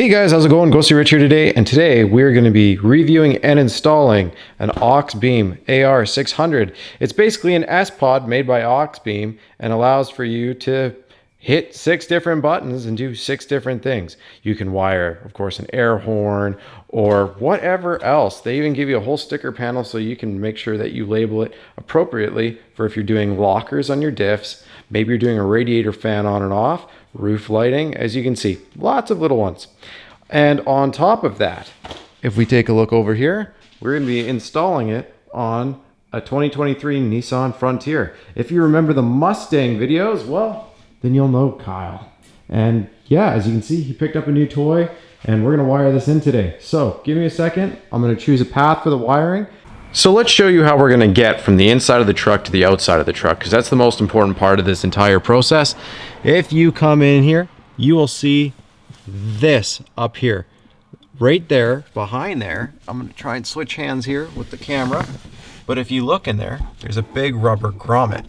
Hey guys, how's it going? Ghosty Rich here today, and today we're going to be reviewing and installing an Auxbeam AR600. It's basically an Spod made by Auxbeam and allows for you to hit 6 different buttons and do 6 different things. You can wire, of course, an air horn or whatever else. They even give you a whole sticker panel so you can make sure that you label it appropriately for if you're doing lockers on your diffs, maybe you're doing a radiator fan on and off, roof lighting, as you can see, lots of little ones. And on top of that, if we take a look over here, we're going to be installing it on a 2023 Nissan Frontier. If you remember the Mustang videos, well, then you'll know Kyle. And yeah, as you can see, he picked up a new toy and we're going to wire this in today. So give me a second. I'm going to choose a path for the wiring. So let's show you how we're going to get from the inside of the truck to the outside of the truck, because that's the most important part of this entire process. If you come in here, you will see this up here. Right there, behind there, I'm going to try and switch hands here with the camera. But if you look in there, there's a big rubber grommet.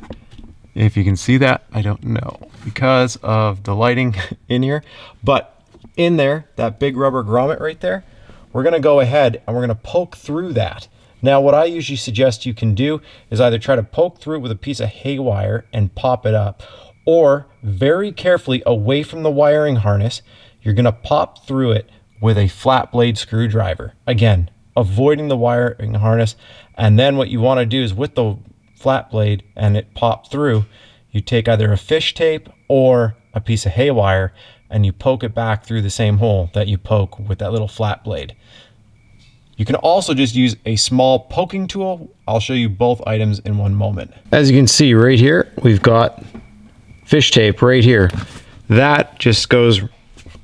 If you can see that, I don't know because of the lighting in here. But in there, that big rubber grommet right there, we're going to go ahead and we're going to poke through that. Now, what I usually suggest you can do is either try to poke through it with a piece of hay wire and pop it up, or very carefully away from the wiring harness, you're going to pop through it with a flat blade screwdriver. Again, avoiding the wiring harness. And then what you want to do is with the flat blade and it popped through, you take either a fish tape or a piece of hay wire and you poke it back through the same hole that you poke with that little flat blade. You can also just use a small poking tool. I'll show you both items in one moment. As you can see right here, we've got fish tape right here. That just goes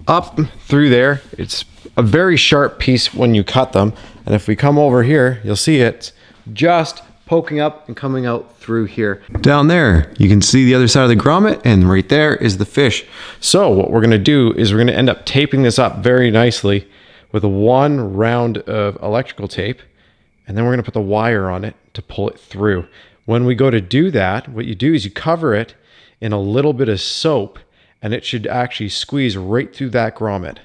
up through there. It's a very sharp piece when you cut them. And if we come over here, you'll see it's just poking up and coming out through here. Down there, you can see the other side of the grommet, and right there is the fish. So what we're gonna do is we're gonna end up taping this up very nicely with one round of electrical tape, and then we're gonna put the wire on it to pull it through. When we go to do that, what you do is you cover it in a little bit of soap, and it should actually squeeze right through that grommet.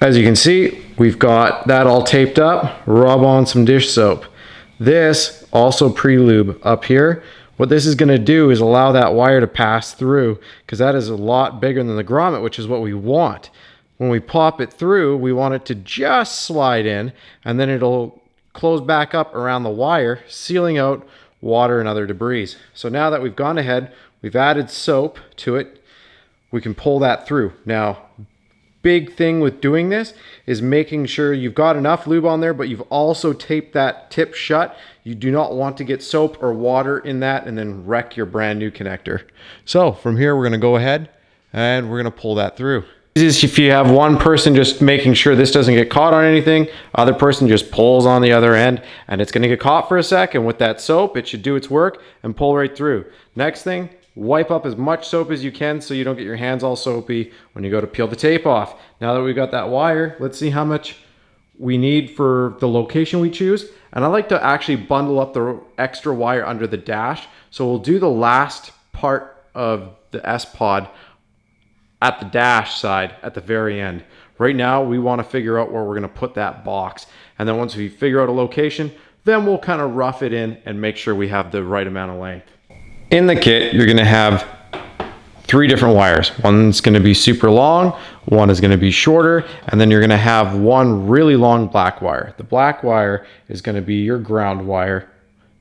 As you can see, we've got that all taped up. Rub on some dish soap. This also pre-lube up here. What this is gonna do is allow that wire to pass through, because that is a lot bigger than the grommet, which is what we want. When we pop it through, we want it to just slide in, and then it'll close back up around the wire, sealing out water and other debris. So now that we've gone ahead, we've added soap to it, we can pull that through. Now, big thing with doing this is making sure you've got enough lube on there, but you've also taped that tip shut. You do not want to get soap or water in that and then wreck your brand new connector. So from here, we're gonna go ahead and we're gonna pull that through. This is if you have one person just making sure this doesn't get caught on anything, other person just pulls on the other end and it's gonna get caught for a sec, and with that soap, it should do its work and pull right through. Next thing, wipe up as much soap as you can so you don't get your hands all soapy when you go to peel the tape off. Now that we've got that wire, let's see how much we need for the location we choose. And I like to actually bundle up the extra wire under the dash. So we'll do the last part of the S-Pod at the dash side at the very end. Right now, we want to figure out where we're going to put that box. And then once we figure out a location, then we'll kind of rough it in and make sure we have the right amount of length. In the kit, you're going to have 3 different wires. One's going to be super long, one is going to be shorter, and then you're going to have one really long black wire. The black wire is going to be your ground wire.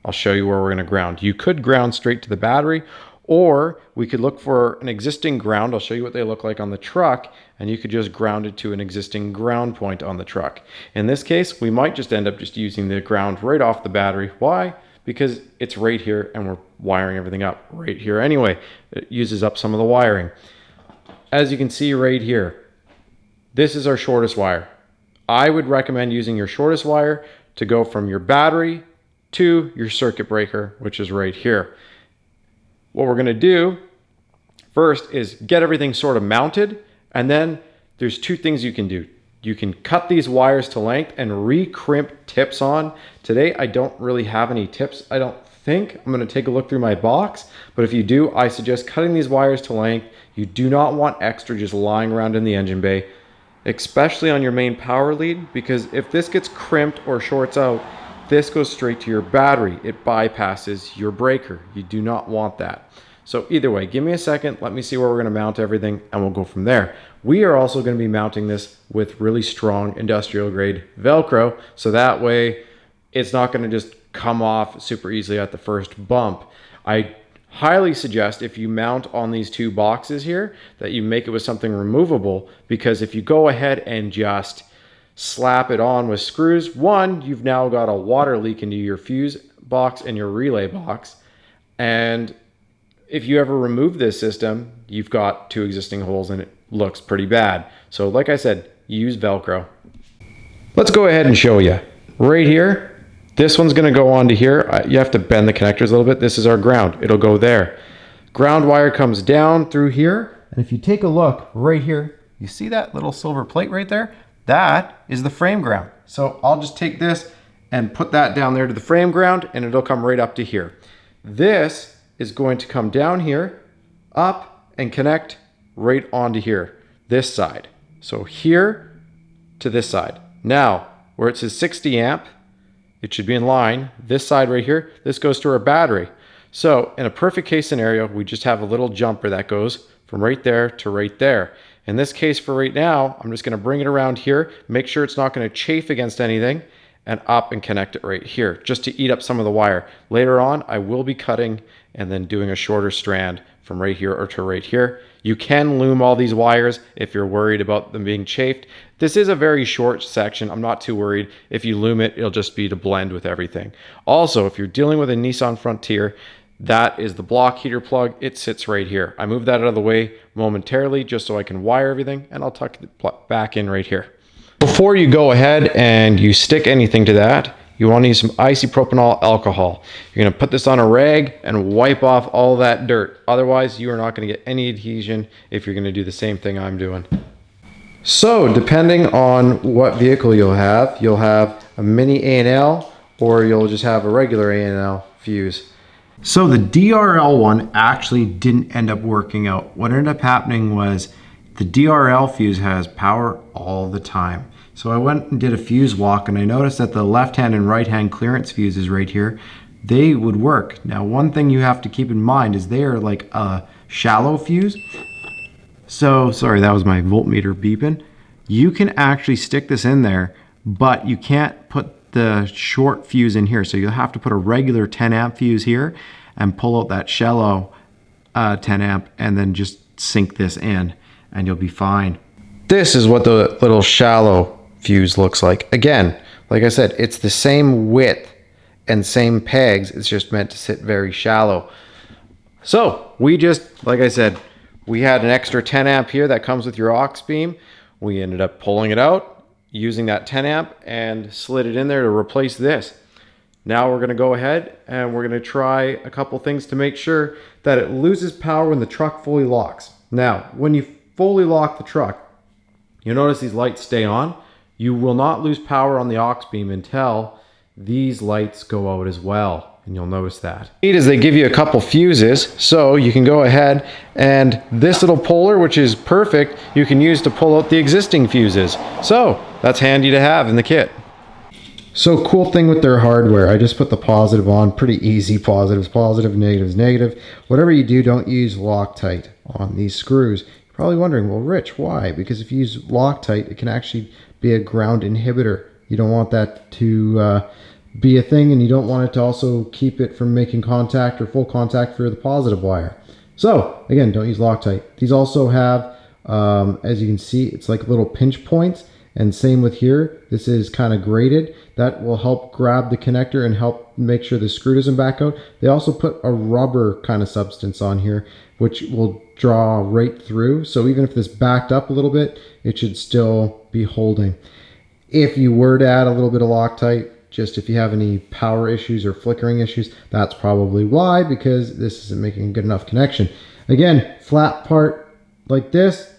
I'll show you where we're going to ground. You could ground straight to the battery, or we could look for an existing ground. I'll show you what they look like on the truck, and you could just ground it to an existing ground point on the truck. In this case, we might just end up just using the ground right off the battery. Why? Because it's right here and we're wiring everything up right here anyway. It uses up some of the wiring. As you can see right here, this is our shortest wire. I would recommend using your shortest wire to go from your battery to your circuit breaker, which is right here. What we're gonna do first is get everything sort of mounted, and then there's 2 things you can do. You can cut these wires to length and re-crimp tips on. Today, I don't really have any tips, I don't think. I'm gonna take a look through my box, but if you do, I suggest cutting these wires to length. You do not want extra just lying around in the engine bay. especially on your main power lead, because if this gets crimped or shorts out, this goes straight to your battery. It bypasses your breaker. You do not want that. So either way, give me a second, let me see where we're going to mount everything, and we'll go from there. We are also going to be mounting this with really strong industrial grade Velcro, so that way it's not going to just come off super easily at the first bump. I highly suggest if you mount on these two boxes here that you make it with something removable, because if you go ahead and just slap it on with screws, one, you've now got a water leak into your fuse box and your relay box, and if you ever remove this system, you've got two existing holes and it looks pretty bad. So like I said, use Velcro. Let's go ahead and show you. Right here, this one's going to go onto here. You have to bend the connectors a little bit. This is our ground. It'll go there. Ground wire comes down through here. And if you take a look right here, you see that little silver plate right there? That is the frame ground. So I'll just take this and put that down there to the frame ground, and it'll come right up to here. This is going to come down here, up, and connect right onto here, this side. So here to this side. Now, where it says 60 amp, it should be in line. This side right here, this goes to our battery. So in a perfect case scenario, we just have a little jumper that goes from right there to right there. In this case for right now, I'm just going to bring it around here, make sure it's not going to chafe against anything, and up and connect it right here, just to eat up some of the wire. Later on, I will be cutting and then doing a shorter strand from right here or to right here. You can loom all these wires if you're worried about them being chafed. This is a very short section. I'm not too worried. If you loom it, it'll just be to blend with everything. Also, if you're dealing with a Nissan Frontier, that is the block heater plug. It sits right here. I moved that out of the way momentarily just so I can wire everything, and I'll tuck it back in right here. Before you go ahead and you stick anything to that, you want to use some isopropanol alcohol. You're going to put this on a rag and wipe off all that dirt. Otherwise, you are not going to get any adhesion if you're going to do the same thing I'm doing. So, depending on what vehicle you'll have a mini A&L or you'll just have a regular A&L fuse. So the DRL one actually didn't end up working out. What ended up happening was the DRL fuse has power all the time. So I went and did a fuse walk, and I noticed that the left hand and right hand clearance fuses right here, they would work. Now one thing you have to keep in mind is they are like a shallow fuse. So, sorry, that was my voltmeter beeping. You can actually stick this in there, but you can't put the short fuse in here. So you'll have to put a regular 10 amp fuse here and pull out that shallow 10 amp and then just sink this in and you'll be fine. This is what the little shallow fuse looks like. Again, like I said, it's the same width and same pegs. It's just meant to sit very shallow. So we just, like I said, we had an extra 10 amp here that comes with your Auxbeam. We ended up pulling it out, using that 10 amp and slid it in there to replace this. Now we're going to go ahead and we're going to try a couple things to make sure that it loses power when the truck fully locks. Now, when you fully lock the truck, you'll notice these lights stay on. You will not lose power on the Auxbeam until these lights go out as well. And you'll notice that. Neat is they give you a couple fuses, so you can go ahead and this little puller, which is perfect, you can use to pull out the existing fuses. So that's handy to have in the kit. So cool thing with their hardware, I just put the positive on, pretty easy. Positives positive, negatives negative. Whatever you do, don't use Loctite on these screws. You're probably wondering, well Rich, why? Because if you use Loctite, it can actually be a ground inhibitor. You don't want that to be a thing, and you don't want it to also keep it from making contact or full contact for the positive wire. So again, don't use Loctite. These also have, as you can see, it's like little pinch points, and same with here. This is kind of graded. That will help grab the connector and help make sure the screw doesn't back out. They also put a rubber kind of substance on here, which will draw right through. So even if this backed up a little bit, it should still be holding. If you were to add a little bit of Loctite, just if you have any power issues or flickering issues, that's probably why, because this isn't making a good enough connection. Again, flat part like this,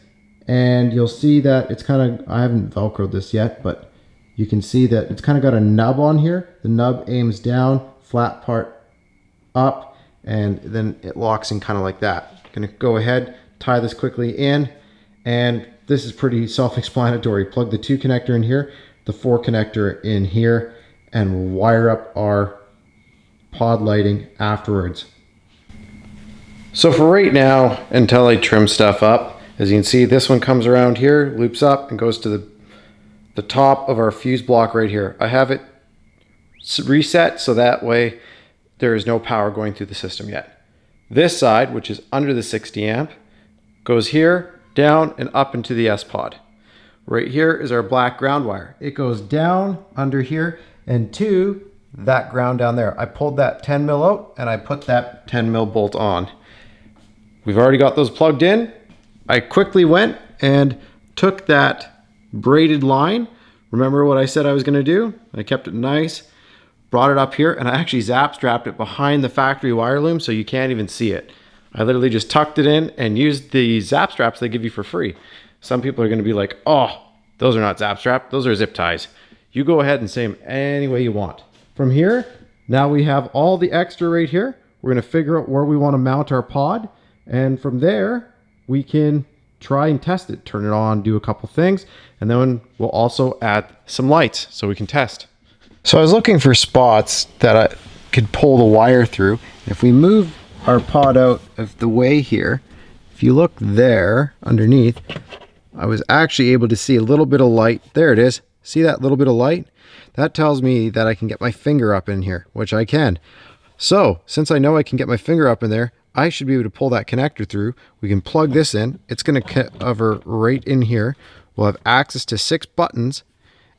and you'll see that it's kind of, I haven't Velcroed this yet, but you can see that it's kind of got a nub on here. The nub aims down, flat part up, and then it locks in kind of like that. I'm gonna go ahead, tie this quickly in, and this is pretty self-explanatory. Plug the 2 connector in here, the 4 connector in here, and wire up our pod lighting afterwards. So for right now, until I trim stuff up, as you can see, this one comes around here, loops up, and goes to the top of our fuse block right here. I have it reset so that way there is no power going through the system yet. This side, which is under the 60 amp, goes here, down, and up into the S-Pod. Right here is our black ground wire. It goes down under here and to that ground down there. I pulled that 10 mil out and I put that 10 mil bolt on. We've already got those plugged in. I quickly went and took that braided line. Remember what I said I was going to do? I kept it nice, brought it up here, and I actually zap strapped it behind the factory wire loom so you can't even see it. I literally just tucked it in and used the zap straps they give you for free. Some people are going to be like, oh, those are not zap strap, those are zip ties. You go ahead and say them any way you want. From here, now we have all the extra right here. We're going to figure out where we want to mount our pod. And from there, we can try and test it, turn it on, do a couple things, and then we'll also add some lights so we can test. So I was looking for spots that I could pull the wire through. If we move our pod out of the way here, if you look there underneath, I was actually able to see a little bit of light. There it is. See that little bit of light? That tells me that I can get my finger up in here, which I can. So since I know I can get my finger up in there, I should be able to pull that connector through. We can plug this in. It's going to cover right in here. We'll have access to 6 buttons,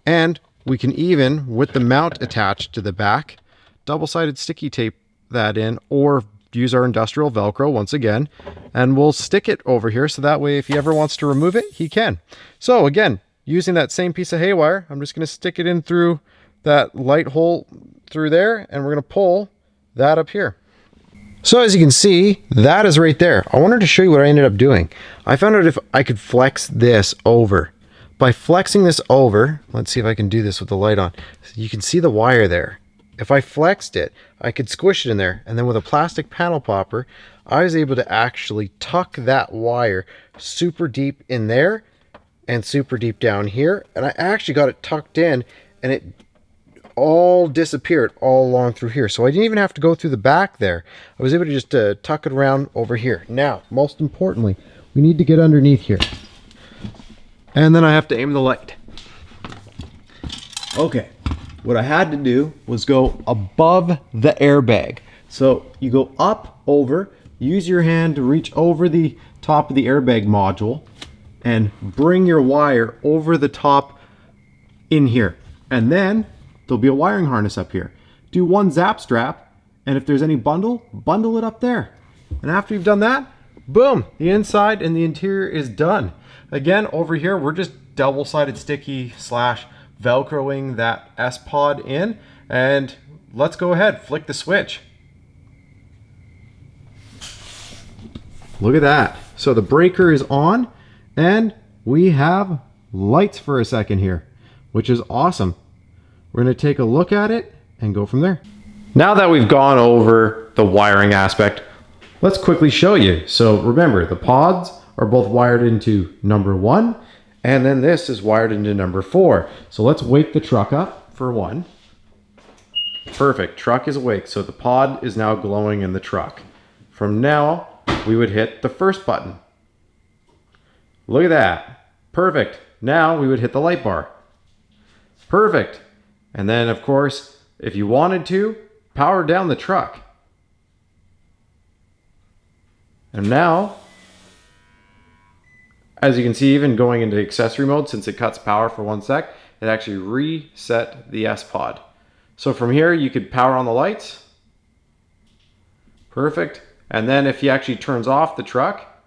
and we can even, with the mount attached to the back, double-sided sticky tape that in, or use our industrial Velcro once again, and we'll stick it over here so that way if he ever wants to remove it, he can. So again, using that same piece of haywire, I'm just going to stick it in through that light hole through there, and we're going to pull that up here. So as you can see, that is right there. I wanted to show you what I ended up doing. I found out if I could flex this over. By flexing this over, let's see if I can do this with the light on. You can see the wire there. If I flexed it, I could squish it in there. And then with a plastic panel popper, I was able to actually tuck that wire super deep in there and super deep down here. And I actually got it tucked in and it all disappeared all along through here. So I didn't even have to go through the back there. I was able to just tuck it around over here. Now, most importantly, we need to get underneath here. And then I have to aim the light. Okay, what I had to do was go above the airbag. So you go up, over, use your hand to reach over the top of the airbag module and bring your wire over the top in here. And then there'll be a wiring harness up here. Do 1 zap strap, and if there's any bundle it up there. And after you've done that, boom, the inside and the interior is done. Again, over here, we're just double-sided sticky / Velcroing that S-Pod in, and let's go ahead, flick the switch. Look at that. So the breaker is on, and we have lights for a second here, which is awesome. We're going to take a look at it and go from there. Now that we've gone over the wiring aspect, let's quickly show you. So remember, the pods are both wired into number 1, and then this is wired into number 4. So let's wake the truck up for 1. Perfect, truck is awake. So the pod is now glowing in the truck. From now, we would hit the first button. Look at that, perfect. Now we would hit the light bar. Perfect. And then, of course, if you wanted to, power down the truck. And now, as you can see, even going into accessory mode, since it cuts power for 1 sec, it actually reset the S-Pod. So from here, you could power on the lights. Perfect. And then if he actually turns off the truck,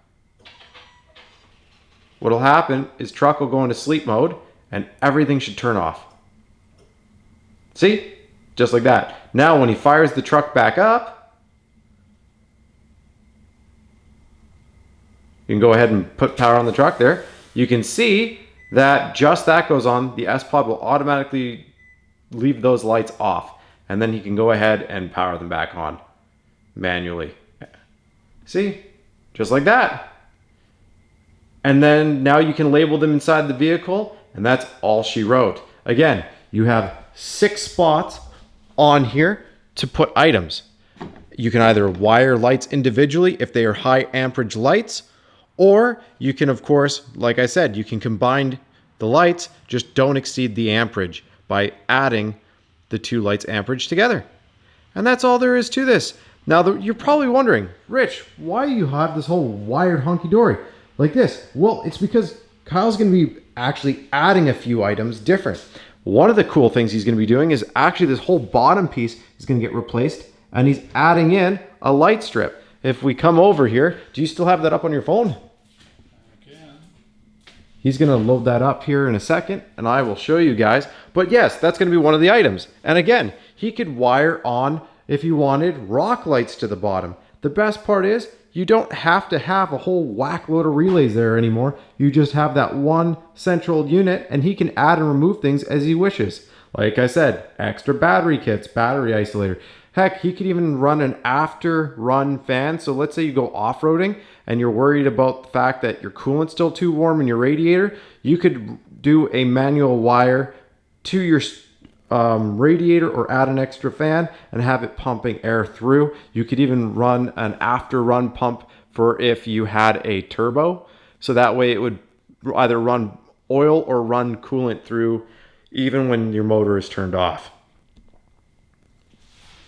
what'll happen is truck will go into sleep mode and everything should turn off. See? Just like that. Now when he fires the truck back up, you can go ahead and put power on the truck there. You can see that just that goes on. The S-Pod will automatically leave those lights off. And then he can go ahead and power them back on manually. See? Just like that. And then now you can label them inside the vehicle, and that's all she wrote. Again, you have 6 spots on here to put items. You can either wire lights individually if they are high amperage lights, or you can, of course, like I said, you can combine the lights, just don't exceed the amperage by adding the 2 lights amperage together. And that's all there is to this. Now, you're probably wondering, Rich, why do you have this whole wired hunky-dory like this? Well, it's because Kyle's going to be actually adding a few items different. One of the cool things he's going to be doing is actually this whole bottom piece is going to get replaced, and he's adding in a light strip. If we come over here, do you still have that up on your phone? He's going to load that up here in a second, and I will show you guys. But yes, that's going to be one of the items. And again, he could wire on, if you wanted, rock lights to the bottom. The best part is, you don't have to have a whole whack load of relays there anymore. You just have that one central unit, and he can add and remove things as he wishes. Like I said, extra battery kits, battery isolator. Heck, he could even run an after run fan. So let's say you go off-roading and you're worried about the fact that your coolant's still too warm in your radiator. You could do a manual wire to your radiator or add an extra fan and have it pumping air through. You could even run an after run pump for if you had a turbo. So that way it would either run oil or run coolant through even when your motor is turned off.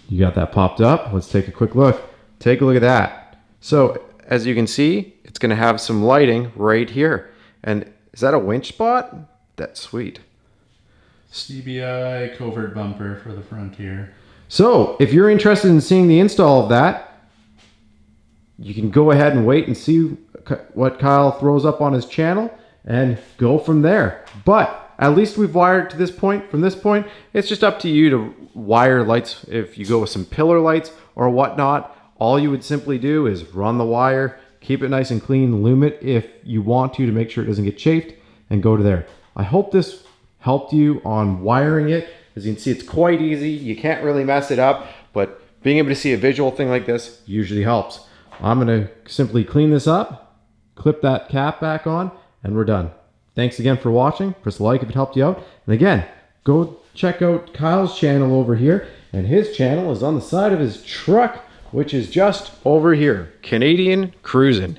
You got that popped up. Let's take a quick look. Take a look at that. So as you can see, it's going to have some lighting right here. And is that a winch spot? That's sweet. CBI covert bumper for the front here. So if you're interested in seeing the install of that, you can go ahead and wait and see what Kyle throws up on his channel and go from there. But at least we've wired to this point. From this point, it's just up to you to wire lights. If you go with some pillar lights or whatnot, all you would simply do is run the wire, keep it nice and clean, loom it if you want to make sure it doesn't get chafed, and go to there. I hope this helped you on wiring it. As you can see, it's quite easy. You can't really mess it up, but being able to see a visual thing like this usually helps. I'm gonna simply clean this up, clip that cap back on, and we're done. Thanks again for watching. Press like if it helped you out. And again, go check out Kyle's channel over here. And his channel is on the side of his truck, which is just over here. Canadian Cruising.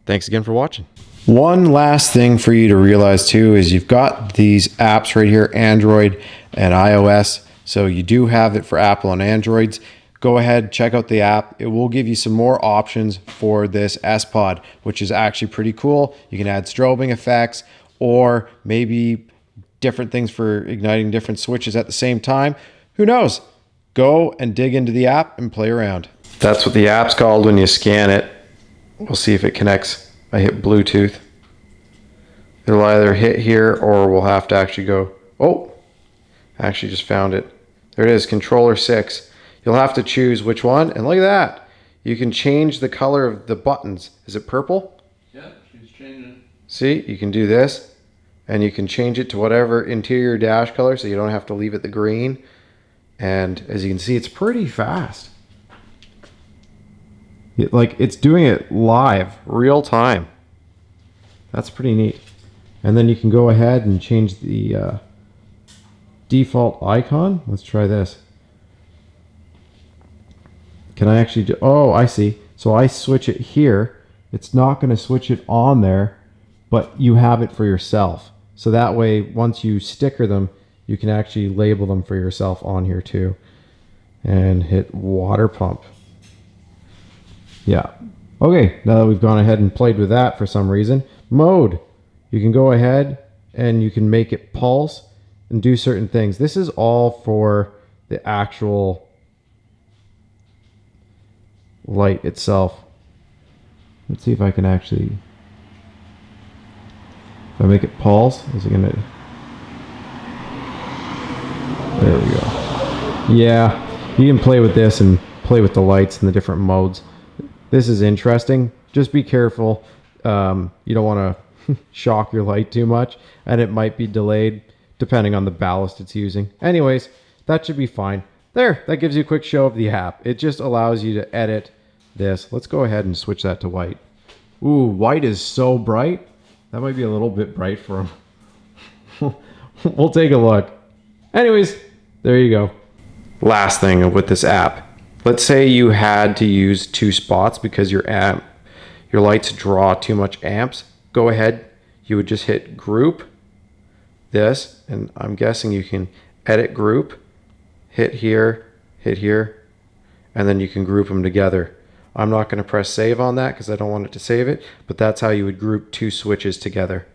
Thanks again for watching. One last thing for you to realize too is you've got these apps right here, Android and iOS. So you do have it for Apple and Androids. Go ahead, check out the app. It will give you some more options for this Spod, which is actually pretty cool. You can add strobing effects or maybe different things for igniting different switches at the same time. Who knows? Go and dig into the app and play around. That's what the app's called when you scan it. We'll see if it connects. I hit Bluetooth. It'll either hit here or we'll have to actually go, oh, I actually just found it. There it is, controller 6. You'll have to choose which one, and look at that. You can change the color of the buttons. Is it purple? Yeah, she's changing it. See, you can do this, and you can change it to whatever interior dash color, so you don't have to leave it the green. And as you can see, it's pretty fast. It's doing it live, real time. That's pretty neat. And then you can go ahead and change the default icon. Let's try this. Can I actually do, oh, I see. So I switch it here. It's not going to switch it on there, but you have it for yourself. So that way, once you sticker them, you can actually label them for yourself on here too. And hit water pump. Yeah. Okay, now that we've gone ahead and played with that for some reason, mode. You can go ahead and you can make it pulse and do certain things. This is all for the actual light itself. Let's see if I can actually, if I make it pulse, is it gonna, there we go. Yeah, you can play with this and play with the lights and the different modes. This is interesting. Just be careful. You don't want to shock your light too much, and it might be delayed depending on the ballast it's using. Anyways, that should be fine. There, that gives you a quick show of the app. It just allows you to edit this. Let's go ahead and switch that to white. Ooh, white is so bright. That might be a little bit bright for him. We'll take a look. Anyways, there you go. Last thing with this app. Let's say you had to use 2 spots because your lights draw too much amps. Go ahead, you would just hit group this, and I'm guessing you can edit group, hit here, and then you can group them together. I'm not going to press save on that because I don't want it to save it, but that's how you would group 2 switches together.